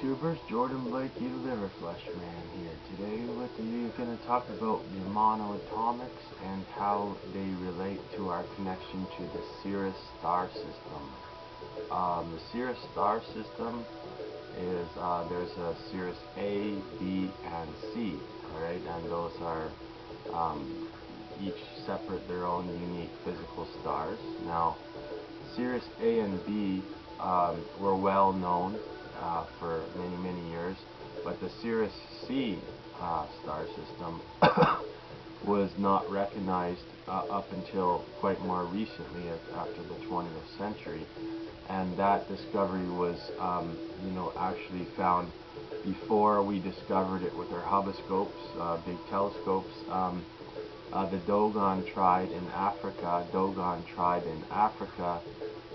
YouTubers, Jordan Blaikie, Liverflesh Man here. Today with you, going to talk about the monoatomics and how they relate to our connection to the Sirius star system. The Sirius star system is, there's a Sirius A, B, and C, alright, and those are each separate their own unique physical stars. Now, Sirius A and B were well known for many years, but the Sirius C star system was not recognized up until quite more recently, after the 20th century, and that discovery was actually found before we discovered it with our Hubble-scopes, big telescopes. The Dogon tribe in Africa,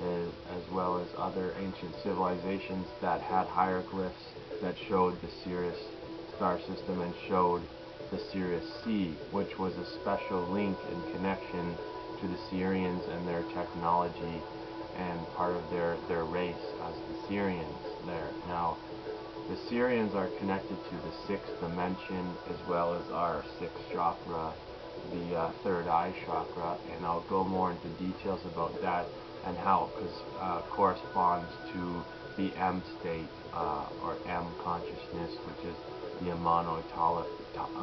as well as other ancient civilizations that had hieroglyphs that showed the Sirius star system and showed the Sirius C, which was a special link and connection to the Syrians and their technology and part of their race as the Syrians there. Now, the Syrians are connected to the sixth dimension as well as our sixth chakra, the third eye chakra, and I'll go more into details about that and how it corresponds to the M state, or M consciousness, which is the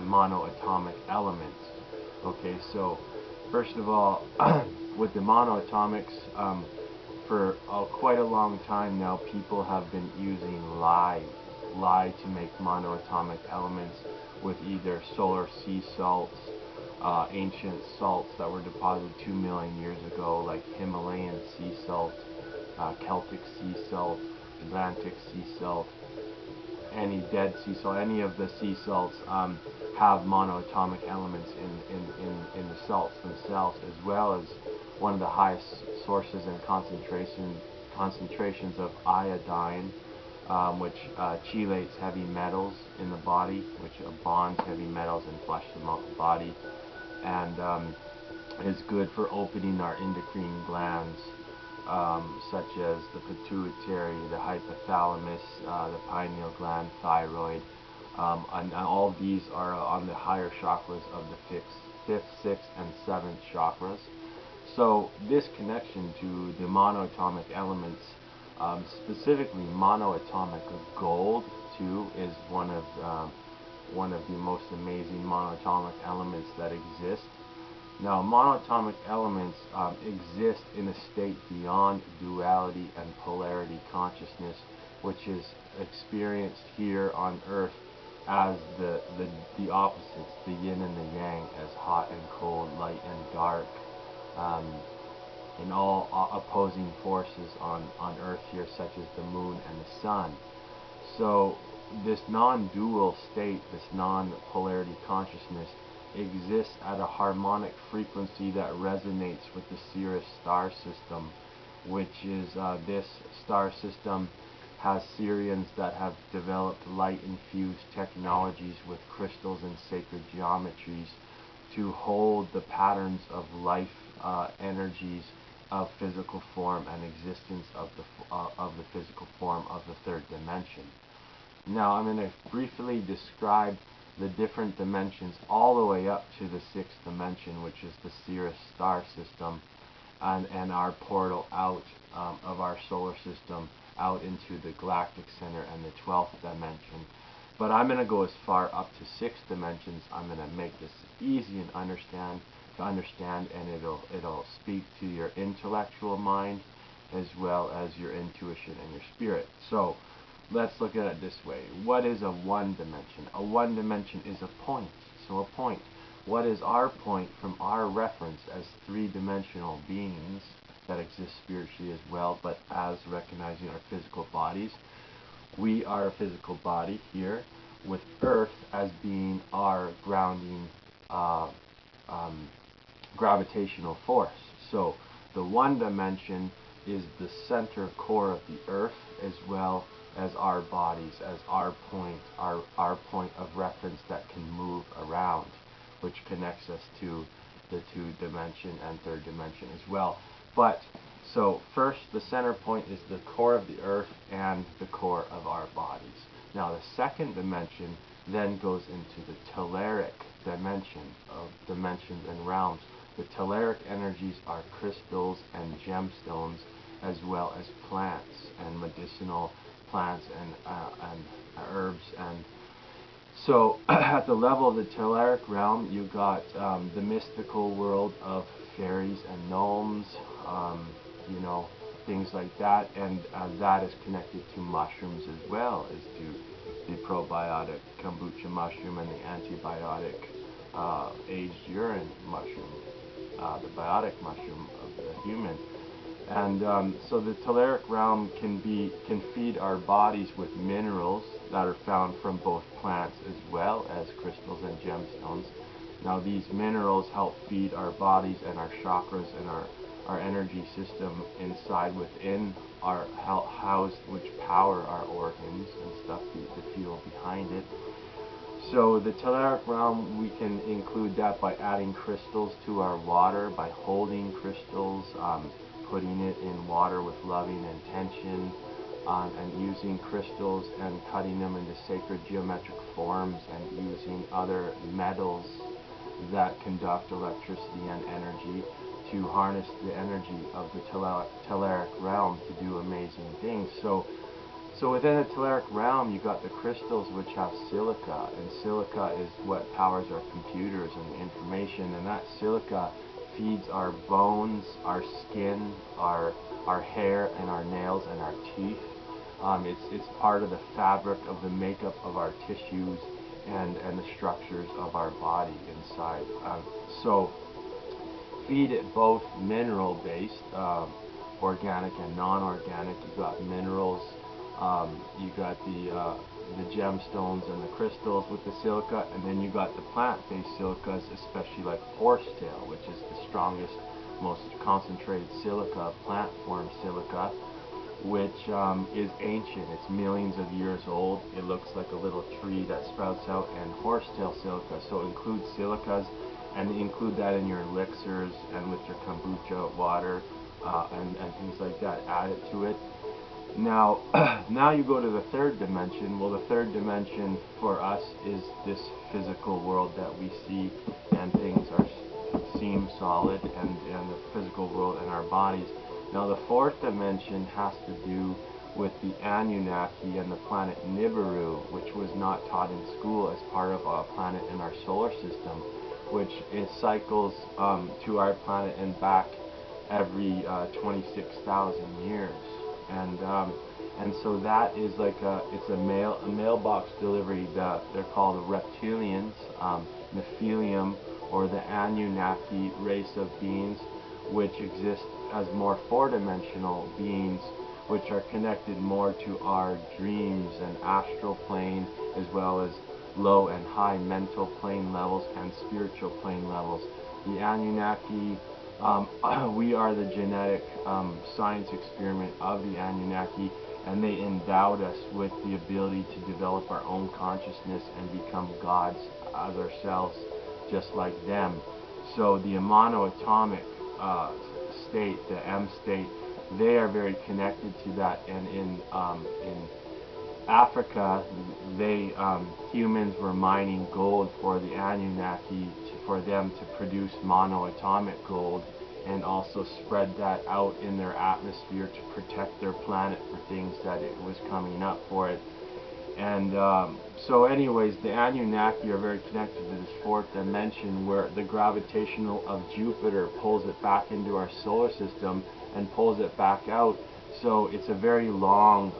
monoatomic elements. Okay, so first of all, with the monoatomics, for quite a long time now, people have been using lye to make monoatomic elements with either solar sea salts, ancient salts that were deposited 2 million years ago, like Himalayan sea salt, Celtic sea salt, Atlantic sea salt, any Dead Sea salt. Any of the sea salts have monoatomic elements in the salts themselves, as well as one of the highest sources and concentrations of iodine, which chelates heavy metals in the body, which bonds heavy metals and flushes them out the body, and is good for opening our endocrine glands, such as the pituitary, the hypothalamus, the pineal gland, thyroid, and all of these are on the higher chakras of the fifth, sixth, and seventh chakras. So this connection to the monoatomic elements, specifically monoatomic gold too, is one of the most amazing monoatomic elements that exist. Now, monoatomic elements exist in a state beyond duality and polarity consciousness, which is experienced here on Earth as the opposites, the yin and the yang, as hot and cold, light and dark, and all opposing forces on Earth here, such as the moon and the sun. So this non-dual state, this non-polarity consciousness, exists at a harmonic frequency that resonates with the Sirius star system, which is this star system has Syrians that have developed light-infused technologies with crystals and sacred geometries to hold the patterns of life energies of physical form and existence of the physical form of the third dimension. Now, I'm going to briefly describe the different dimensions all the way up to the sixth dimension, which is the Sirius star system, and our portal out of our solar system out into the galactic center and the 12th dimension. But I'm going to go as far up to 6 dimensions. I'm going to make this easy and to understand, and it'll speak to your intellectual mind as well as your intuition and your spirit. So let's look at it this way. What is a one dimension? A one dimension is a point. So a point. What is our point from our reference as three-dimensional beings that exist spiritually as well, but as recognizing our physical bodies? We are a physical body here, with Earth as being our grounding gravitational force. So the one dimension is the center core of the Earth, as well as our bodies, as our point of reference that can move around, which connects us to the 2-dimension and 3rd dimension as well. But so first, the center point is the core of the Earth and the core of our bodies. Now the second dimension then goes into the telluric dimension of dimensions and realms. The telluric energies are crystals and gemstones, as well as plants and medicinal plants and herbs. And so at the level of the telluric realm, you got the mystical world of fairies and gnomes, you know, things like that, and that is connected to mushrooms as well, as to the probiotic kombucha mushroom and the antibiotic aged urine mushroom, the biotic mushroom of the human. And so the telluric realm can feed our bodies with minerals that are found from both plants as well as crystals and gemstones. Now these minerals help feed our bodies and our chakras and our energy system inside within our house, which power our organs and stuff, the fuel behind it. So the telluric realm, we can include that by adding crystals to our water, by holding crystals, putting it in water with loving intention, and using crystals and cutting them into sacred geometric forms, and using other metals that conduct electricity and energy to harness the energy of the telluric realm to do amazing things. So within the telluric realm, you got the crystals, which have silica, and silica is what powers our computers and the information, and that silica feeds our bones, our skin, our hair, and our nails, and our teeth. It's part of the fabric of the makeup of our tissues and the structures of our body inside. So feed it both mineral-based, organic and non-organic. You got minerals, you got the gemstones and the crystals with the silica, and then you got the plant-based silicas, especially like horsetail, which is the strongest, most concentrated silica, plant form silica, which is ancient. It's millions of years old. It looks like a little tree that sprouts out, and horsetail silica. So include silicas, and include that in your elixirs and with your kombucha water and things like that. Add it to it. Now, now you go to the third dimension. Well, the third dimension for us is this physical world that we see, and things seem solid, and the physical world in our bodies. Now, the fourth dimension has to do with the Anunnaki and the planet Nibiru, which was not taught in school as part of a planet in our solar system, which it cycles to our planet and back every 26,000 years. And so that is like it's a mailbox delivery. They're called the reptilians, Nephilim, or the Anunnaki race of beings, which exist as more four-dimensional beings, which are connected more to our dreams and astral plane, as well as low and high mental plane levels and spiritual plane levels. The Anunnaki, we are the genetic science experiment of the Anunnaki, and they endowed us with the ability to develop our own consciousness and become gods as ourselves, just like them. So the monoatomic state, the M state, they are very connected to that. And in Africa, humans were mining gold for the Anunnaki for them to produce monoatomic gold, and also spread that out in their atmosphere to protect their planet for things that it was coming up for it. And so anyways, the Anunnaki are very connected to this fourth dimension, where the gravitational of Jupiter pulls it back into our solar system and pulls it back out. So it's a very long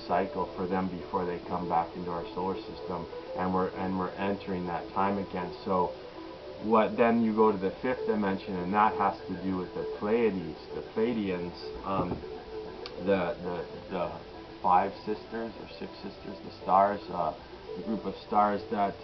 cycle for them before they come back into our solar system, and we're entering that time again. So then you go to the fifth dimension, and that has to do with the Pleiades, the Pleiadians, the five sisters or six sisters, the stars, the group of stars that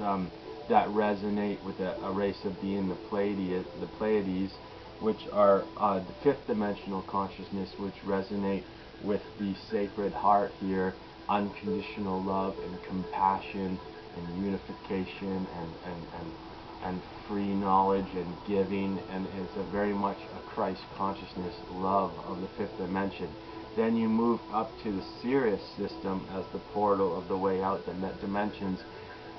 resonate with a race of being, the Pleiades, which are the fifth dimensional consciousness, which resonate with the Sacred Heart here, unconditional love and compassion and unification and free knowledge and giving, and it's very much a Christ consciousness, love of the fifth dimension. Then you move up to the Sirius system as the portal of the way out, the net dimensions.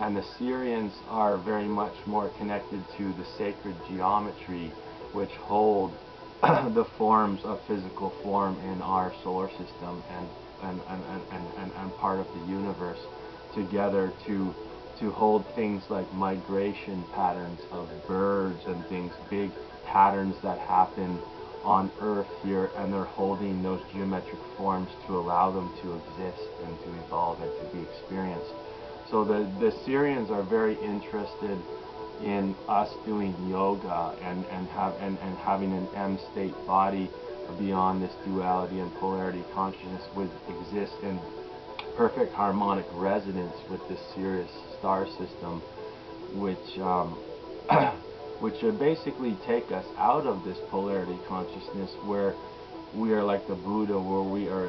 And the Sirians are very much more connected to the sacred geometry, which hold the forms of physical form in our solar system and part of the universe together to hold things like migration patterns of birds and things, big patterns that happen on Earth here, and they're holding those geometric forms to allow them to exist and to evolve and to be experienced. So the Syrians are very interested in us doing yoga and having an M state body beyond this duality and polarity consciousness would exist in perfect harmonic resonance with the Sirius star system, which which would basically take us out of this polarity consciousness where we are like the Buddha, where we are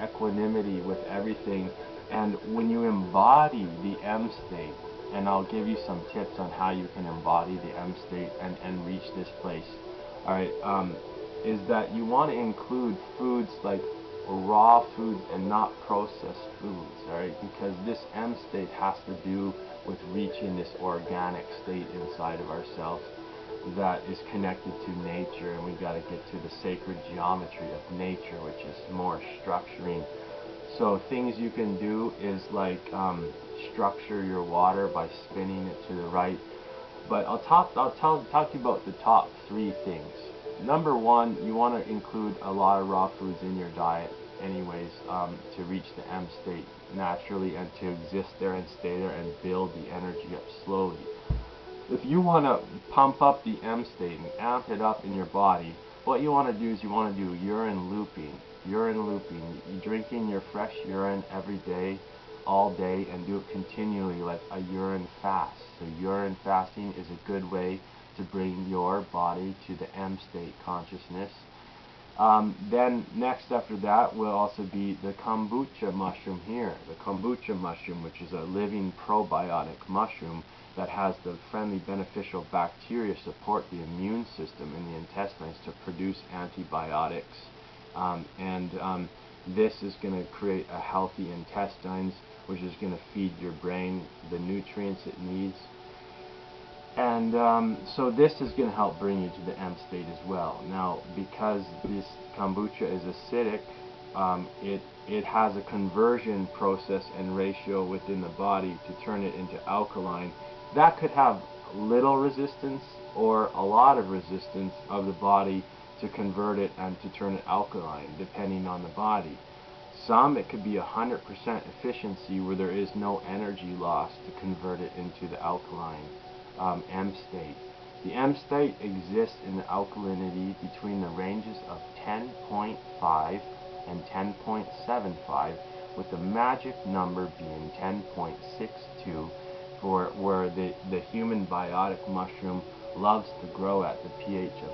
equanimity with everything. And when you embody the M state, and I'll give you some tips on how you can embody the M state and reach this place, alright, is that you want to include foods like raw foods and not processed foods, alright, because this M state has to do with reaching this organic state inside of ourselves that is connected to nature, and we've got to get to the sacred geometry of nature, which is more structuring. So things you can do is like structure your water by spinning it to the right. But I'll talk to you about the top 3 things. Number 1, you want to include a lot of raw foods in your diet anyways, to reach the M state naturally and to exist there and stay there and build the energy up slowly. If you want to pump up the M state and amp it up in your body, what you want to do is you want to do urine looping. Urine looping. You're drinking your fresh urine every day, all day, and do it continually, like a urine fast. So urine fasting is a good way to bring your body to the M state consciousness. Then next after that will also be the kombucha mushroom here. The kombucha mushroom, which is a living probiotic mushroom that has the friendly beneficial bacteria support the immune system in the intestines to produce antibiotics. This is going to create a healthy intestines, which is going to feed your brain the nutrients it needs. And so this is going to help bring you to the M state as well. Now, because this kombucha is acidic, it has a conversion process and ratio within the body to turn it into alkaline. That could have little resistance or a lot of resistance of the body to convert it and to turn it alkaline, depending on the body. Some, it could be 100% efficiency where there is no energy loss to convert it into the alkaline M state. The M state exists in the alkalinity between the ranges of 10.5 and 10.75, with the magic number being 10.62, for where the human biotic mushroom loves to grow at the pH of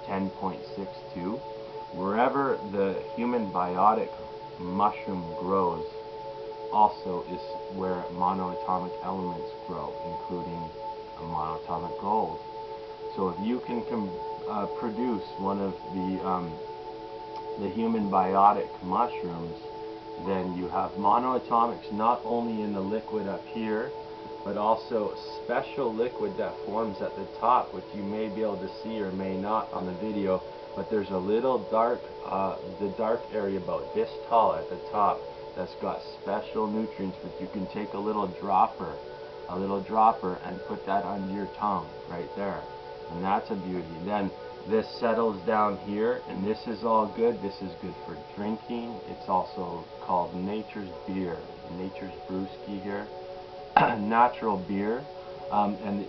10.62. Wherever the human biotic mushroom grows also is where monoatomic elements grow, including a monoatomic gold. So if you can produce one of the human biotic mushrooms, then you have monoatomics not only in the liquid up here, but also special liquid that forms at the top, which you may be able to see or may not on the video. But there's a little dark, the dark area about this tall at the top that's got special nutrients, but you can take a little dropper and put that under your tongue right there, and that's a beauty. Then this settles down here, and this is all good. This is good for drinking. It's also called nature's beer, nature's brewski here, natural beer. And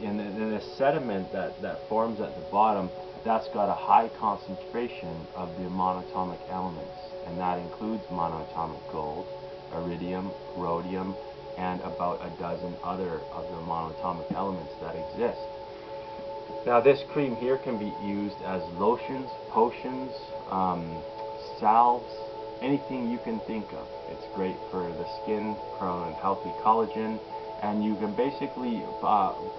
the sediment that forms at the bottom, that's got a high concentration of the monoatomic elements, and that includes monoatomic gold, iridium, rhodium, and about a dozen other of the monoatomic elements that exist. Now this cream here can be used as lotions, potions, salves, anything you can think of. It's great for the skin, and healthy collagen, and you can basically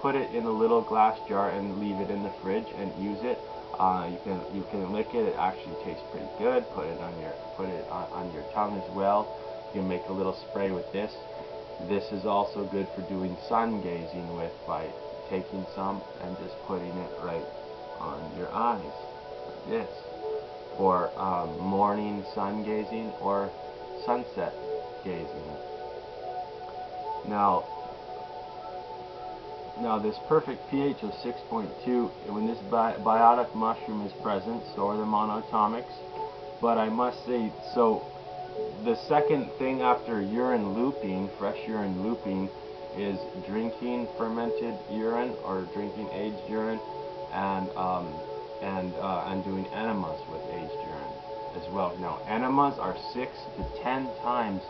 put it in a little glass jar and leave it in the fridge and use it, You can lick it. It actually tastes pretty good. Put it on your tongue as well. You can make a little spray with this. This is also good for doing sun gazing with, by taking some and just putting it right on your eyes like this, for morning sun gazing or sunset gazing. Now this perfect pH of 6.2, when this biotic mushroom is present, so are the monoatomics. But I must say, so the second thing after urine looping, fresh urine looping, is drinking fermented urine or drinking aged urine, and doing enemas with aged urine as well. Now enemas are 6 to 10 times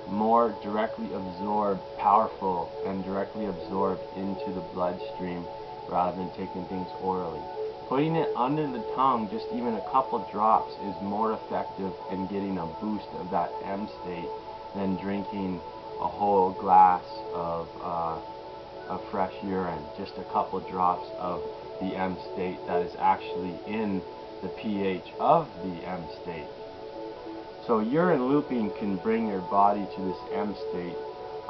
more directly absorbed, powerful, and directly absorbed into the bloodstream rather than taking things orally. Putting it under the tongue, just even a couple drops, is more effective in getting a boost of that M state than drinking a whole glass of fresh urine. Just a couple drops of the M state that is actually in the pH of the M state. So urine looping can bring your body to this M state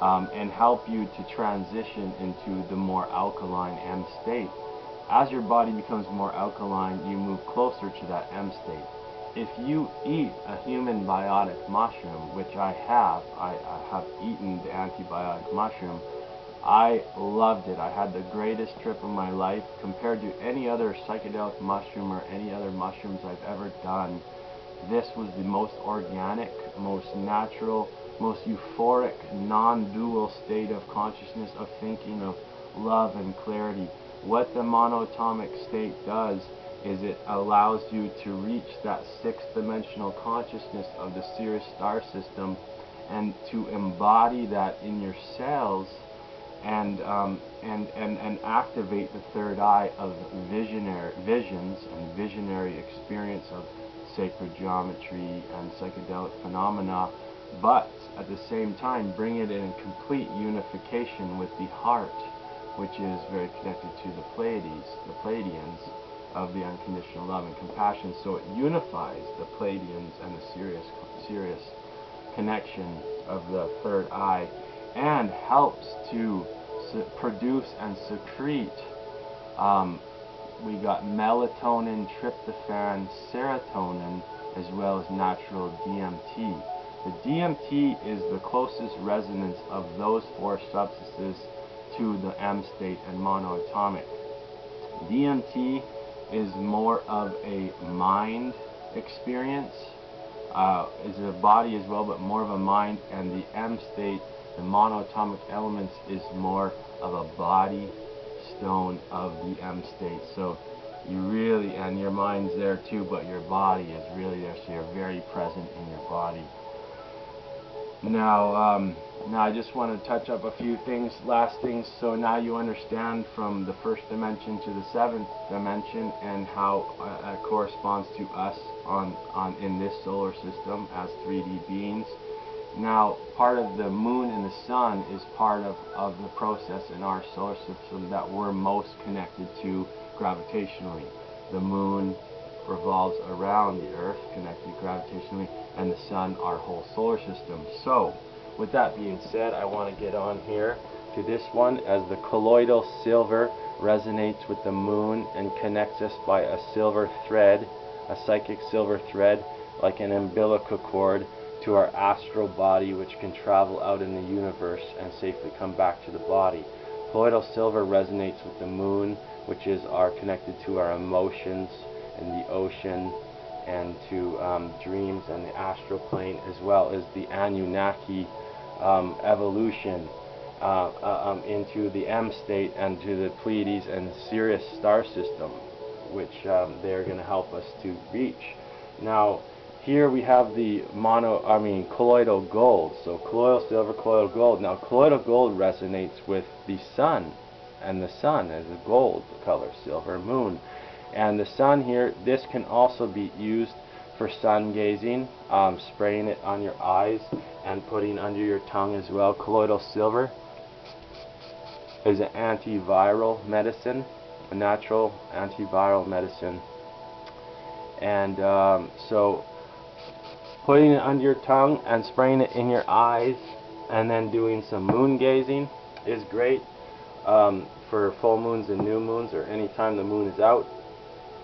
and help you to transition into the more alkaline M state. As your body becomes more alkaline, you move closer to that M state. If you eat a human biotic mushroom, which I have eaten the antibiotic mushroom. I loved it. I had the greatest trip of my life compared to any other psychedelic mushroom or any other mushrooms I've ever done. This was the most organic, most natural, most euphoric, non-dual state of consciousness, of thinking, of love and clarity. What the monoatomic state does is it allows you to reach that sixth-dimensional consciousness of the Sirius star system and to embody that in your cells and activate the third eye of visions and visionary experience of sacred geometry and psychedelic phenomena, but at the same time bring it in complete unification with the heart, which is very connected to the Pleiadians of the unconditional love and compassion. So it unifies the Pleiadians and the Sirius connection of the third eye, and helps to produce and secrete we got melatonin, tryptophan, serotonin, as well as natural DMT. The DMT is the closest resonance of those four substances to the M state and monoatomic. DMT is more of a mind experience, is a body as well, but more of a mind, and the M state, the monoatomic elements, is more of a body stone of the M state. So you really, and your mind's there too, but your body is really there, so you're very present in your body. Now I just want to touch up a few things, last things. So now you understand from the first dimension to the seventh dimension, and how it corresponds to us in this solar system as 3D beings. Now, part of the moon and the sun is part of the process in our solar system that we're most connected to gravitationally. The moon revolves around the earth, connected gravitationally, and the sun, our whole solar system. So, with that being said, I want to get on here to this one, as the colloidal silver resonates with the moon and connects us by a silver thread, a psychic silver thread, like an umbilical cord, to our astral body, which can travel out in the universe and safely come back to the body. Colloidal silver resonates with the moon, which is connected to our emotions and the ocean, and to dreams and the astral plane, as well as the Anunnaki evolution into the M state and to the Pleiades and Sirius star system, which they're going to help us to reach. Now, here we have the colloidal gold. So colloidal silver, colloidal gold. Now colloidal gold resonates with the sun, and the sun is a gold color, silver moon. And the sun here, this can also be used for sun gazing, spraying it on your eyes and putting under your tongue as well. Colloidal silver is an antiviral medicine, a natural antiviral medicine And so putting it under your tongue and spraying it in your eyes, and then doing some moon gazing is great for full moons and new moons, or any time the moon is out.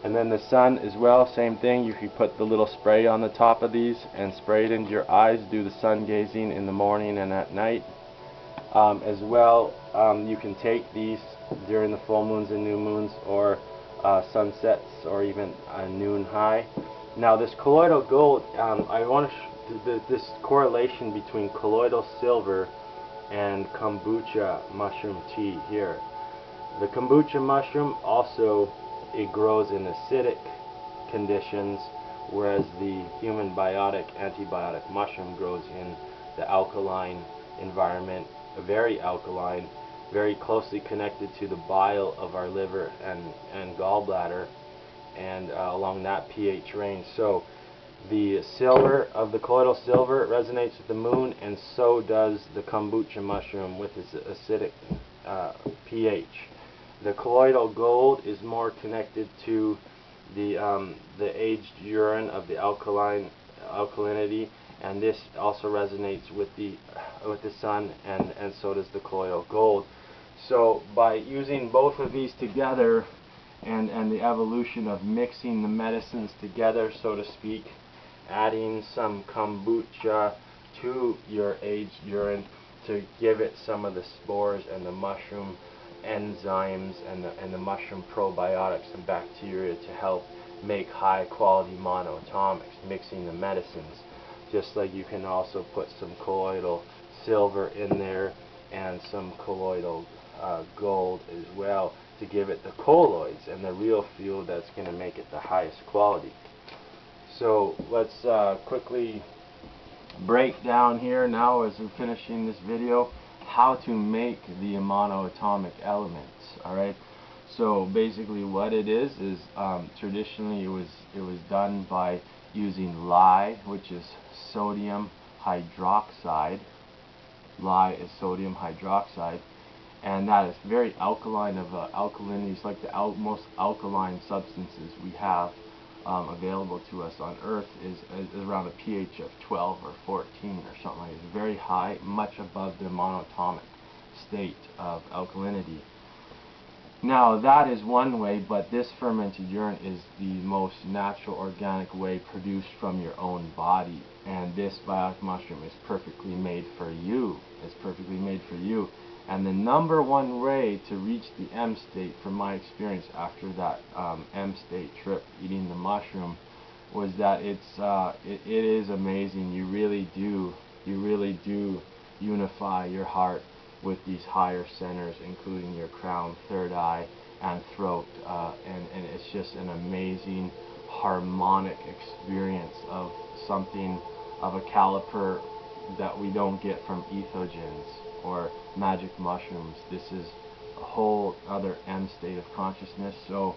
And then the sun as well, same thing. You can put the little spray on the top of these and spray it into your eyes. Do the sun gazing in the morning and at night. As well, you can take these during the full moons and new moons, or sunsets, or even a noon high. Now this colloidal gold, I want to this correlation between colloidal silver and kombucha mushroom tea here. The kombucha mushroom also, it grows in acidic conditions, whereas the human biotic antibiotic mushroom grows in the alkaline environment, very alkaline, very closely connected to the bile of our liver and gallbladder, and along that pH range. So the silver of the colloidal silver resonates with the moon, and so does the kombucha mushroom with its acidic pH. The colloidal gold is more connected to the aged urine of the alkalinity, and this also resonates with the sun, and so does the colloidal gold. So by using both of these together, and the evolution of mixing the medicines together, so to speak, adding some kombucha to your aged urine to give it some of the spores and the mushroom enzymes and the mushroom probiotics and bacteria to help make high quality monoatomics, mixing the medicines. Just like you can also put some colloidal silver in there and some colloidal gold as well to give it the colloids and the real fuel that's going to make it the highest quality. So let's quickly break down here now, as we're finishing this video, how to make the monoatomic elements. Alright, so basically what it is traditionally it was done by using lye, which is sodium hydroxide. Lye is sodium hydroxide, and that is very alkaline of alkalinity. It's like the most alkaline substances we have available to us on Earth is around a pH of 12 or 14 or something like that. It's very high, much above the monoatomic state of alkalinity. Now that is one way, but this fermented urine is the most natural organic way produced from your own body, and this biotic mushroom is perfectly made for you. It's perfectly made for you. And the number one way to reach the M state, from my experience after that M state trip eating the mushroom, was that it is amazing. You really do unify your heart with these higher centers, including your crown, third eye, and throat, and it's just an amazing harmonic experience of something of a caliper that we don't get from ethogens or magic mushrooms. This is a whole other M state of consciousness. So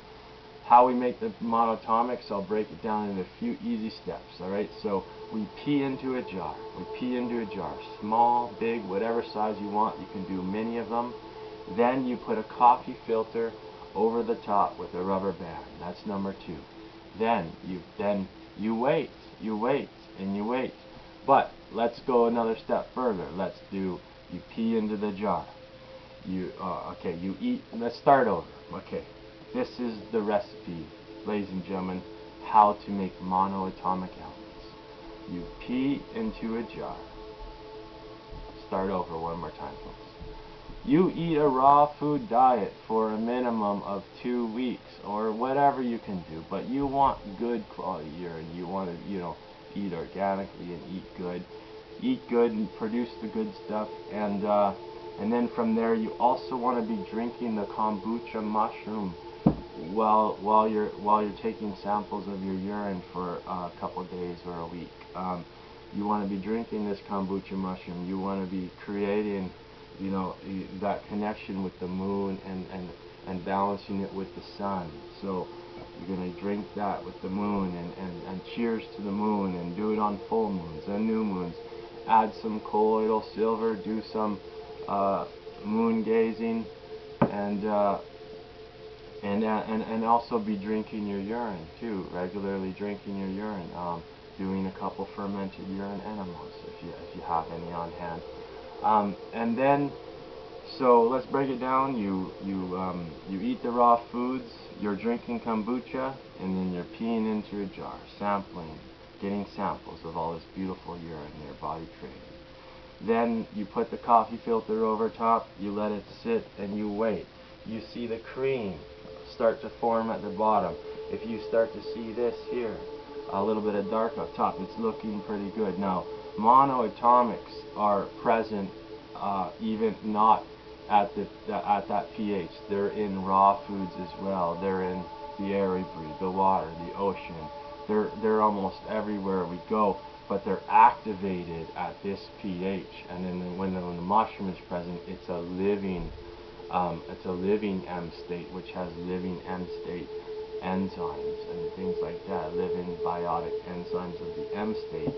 how we make the monoatomics, I'll break it down into a few easy steps. Alright, so we pee into a jar. Small, big, whatever size you want. You can do many of them. Then you put a coffee filter over the top with a rubber band. That's number 2. Then you wait. But let's go another step further. You pee into the jar. You eat. Let's start over. Okay, this is the recipe, ladies and gentlemen, how to make monoatomic elements. You pee into a jar. Start over one more time, folks. You eat a raw food diet for a minimum of 2 weeks, or whatever you can do, but you want good quality urine. You want to, eat organically and eat good. Eat good and produce the good stuff, and then from there you also want to be drinking the kombucha mushroom while you're taking samples of your urine for a couple of days or a week. You want to be drinking this kombucha mushroom. You want to be creating, that connection with the moon and balancing it with the sun. So you're going to drink that with the moon and cheers to the moon, and do it on full moons and new moons. Add some colloidal silver, do some moon gazing, and And also be drinking your urine too, regularly drinking your urine, doing a couple fermented urine enemas if you have any on hand, and then. So let's break it down. You eat the raw foods, you're drinking kombucha, and then you're peeing into a jar, sampling, getting samples of all this beautiful urine your body created. Then you put the coffee filter over top, you let it sit, and you wait. You see the cream start to form at the bottom. If you start to see this here, a little bit of dark up top, it's looking pretty good. Now, monoatomics are present even not at that pH. They're in raw foods as well. They're in the air we breathe, the water, the ocean. They're almost everywhere we go, but they're activated at this pH. And then when the mushroom is present, it's a living M state, which has living M state enzymes and things like that, living biotic enzymes of the M state.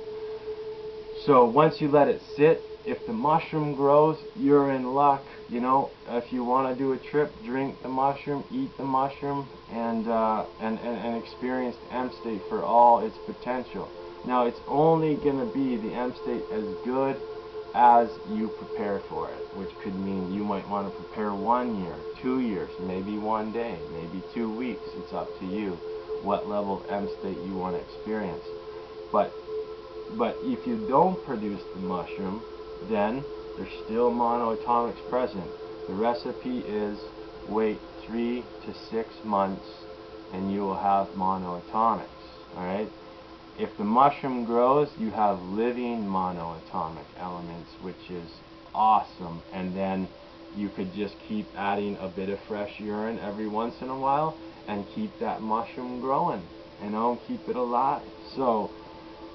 So once you let it sit, if the mushroom grows, you're in luck. You know, if you want to do a trip, drink the mushroom, eat the mushroom, and experience the M state for all its potential. Now, it's only going to be the M state as good as you prepare for it, which could mean you might want to prepare 1 year, 2 years, maybe 1 day, maybe 2 weeks. It's up to you what level of M state you want to experience. But if you don't produce the mushroom, then there's still monoatomics present. The recipe is wait 3 to 6 months and you will have monoatomics. Alright? If the mushroom grows, you have living monoatomic elements, which is awesome. And then you could just keep adding a bit of fresh urine every once in a while and keep that mushroom growing, you know, keep it alive. So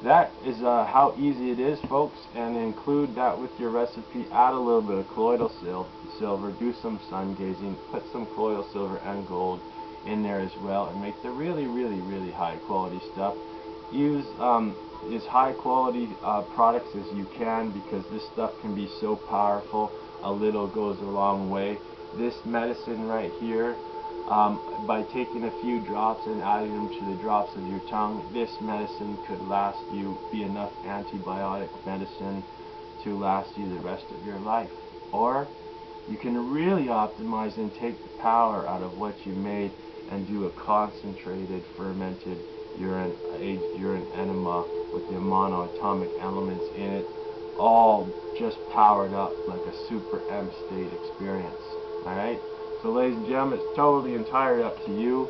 that is how easy it is, folks, and include that with your recipe. Add a little bit of colloidal silver, do some sun gazing, put some colloidal silver and gold in there as well, and make the really, really, really high quality stuff. Use as high quality products as you can, because this stuff can be so powerful. A little goes a long way. This medicine right here, by taking a few drops and adding them to the drops of your tongue, this medicine could last you, be enough antibiotic medicine to last you the rest of your life. Or you can really optimize and take the power out of what you made and do a concentrated fermented urine, aged urine enema with the monoatomic elements in it, all just powered up like a super M state experience. Alright? So ladies and gentlemen, it's totally entirely up to you.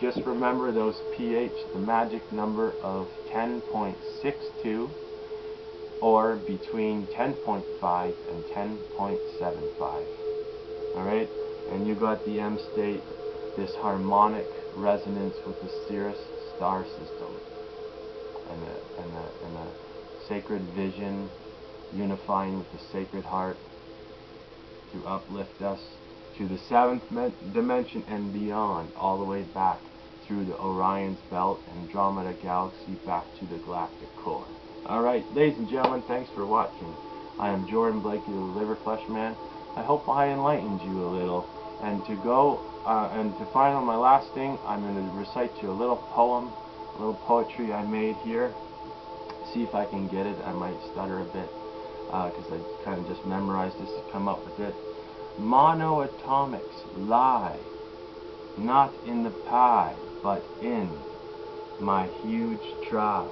Just remember those pH, the magic number of 10.62, or between 10.5 and 10.75. Alright? And you got the M state, this harmonic resonance with the Sirius star system, and the sacred vision unifying with the sacred heart to uplift us to the 7th dimension and beyond, all the way back through the Orion's belt and Andromeda galaxy back to the galactic core. Alright, ladies and gentlemen, thanks for watching. I am Jordan Blaikie, the Liver Flesh Man. I hope I enlightened you a little. And to go and to final my last thing, I'm going to recite you a little poem, a little poetry I made here. See if I can get it. I might stutter a bit because I kind of just memorized this to come up with it. Monoatomics lie not in the pie, but in my huge tribe.